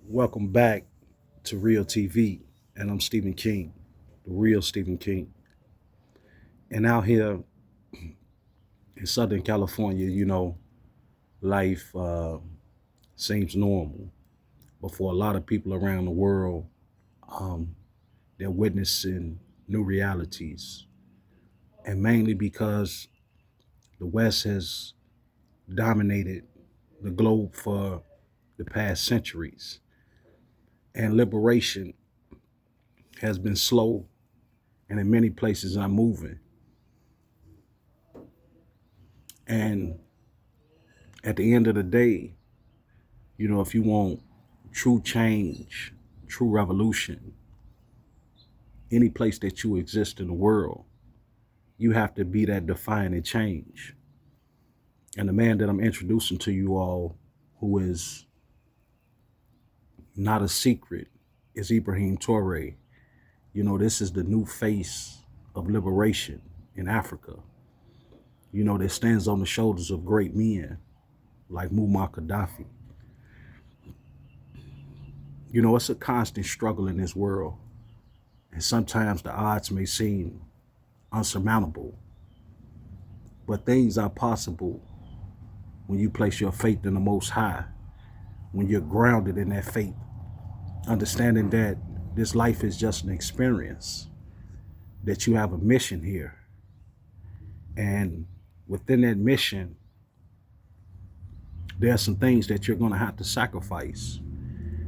Welcome back to Real TV, and I'm Stephen King, the real Stephen King. And out here in Southern California, life seems normal, but for a lot of people around the world, um, they're witnessing new realities, and mainly because the West has dominated the globe for the past centuries, and liberation has been slow, and in many places, unmoving. And at the end of the day, if you want true change, true revolution, any place that you exist in the world, you have to be that defining change. And the man that I'm introducing to you all, who is not a secret, is Ibrahim Toure. This is the new face of liberation in Africa. That stands on the shoulders of great men like Muammar Gaddafi. It's a constant struggle in this world. And sometimes the odds may seem unsurmountable, but things are possible when you place your faith in the Most High, when you're grounded in that faith, understanding that this life is just an experience, that you have a mission here. And within that mission, there are some things that you're going to have to sacrifice.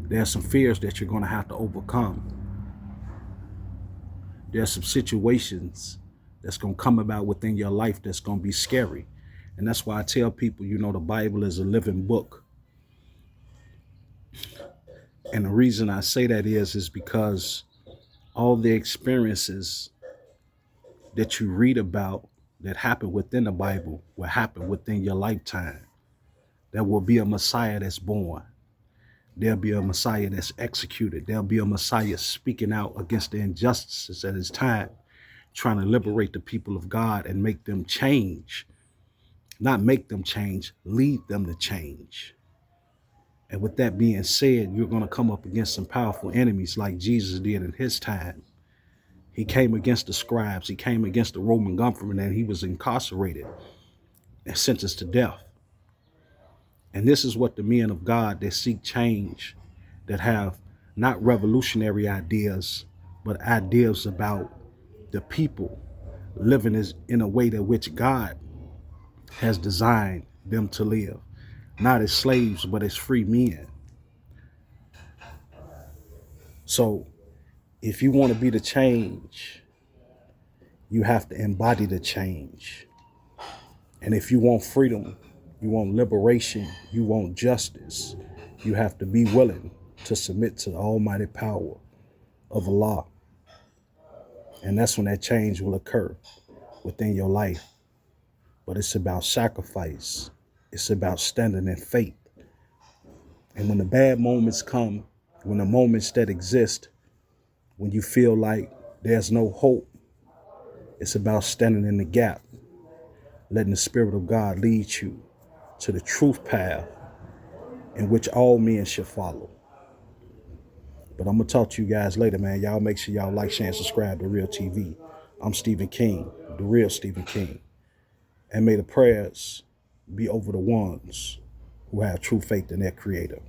There are some fears that you're going to have to overcome. There are some situations that's going to come about within your life that's going to be scary. And that's why I tell people, the Bible is a living book. And the reason I say that is because all the experiences that you read about that happen within the Bible will happen within your lifetime. There will be a Messiah that's born. There'll be a Messiah that's executed. There'll be a Messiah speaking out against the injustices at his time, trying to liberate the people of God and make them change. Not make them change, lead them to change. And with that being said, you're going to come up against some powerful enemies like Jesus did in his time. He came against the scribes. He came against the Roman government, and he was incarcerated and sentenced to death. And this is what the men of God that seek change, that have not revolutionary ideas, but ideas about the people living in a way that which God has designed them to live, not as slaves, but as free men. So if you want to be the change, you have to embody the change. And if you want freedom, you want liberation, you want justice, you have to be willing to submit to the almighty power of Allah. And that's when that change will occur within your life. But it's about sacrifice. It's about standing in faith. And when the bad moments come, when the moments that exist, when you feel like there's no hope, it's about standing in the gap, letting the Spirit of God lead you to the truth path in which all men should follow. But I'm going to talk to you guys later, man. Y'all make sure y'all like, share, and subscribe to Real TV. I'm Stephen King, the real Stephen King. And may the prayers be over the ones who have true faith in their Creator.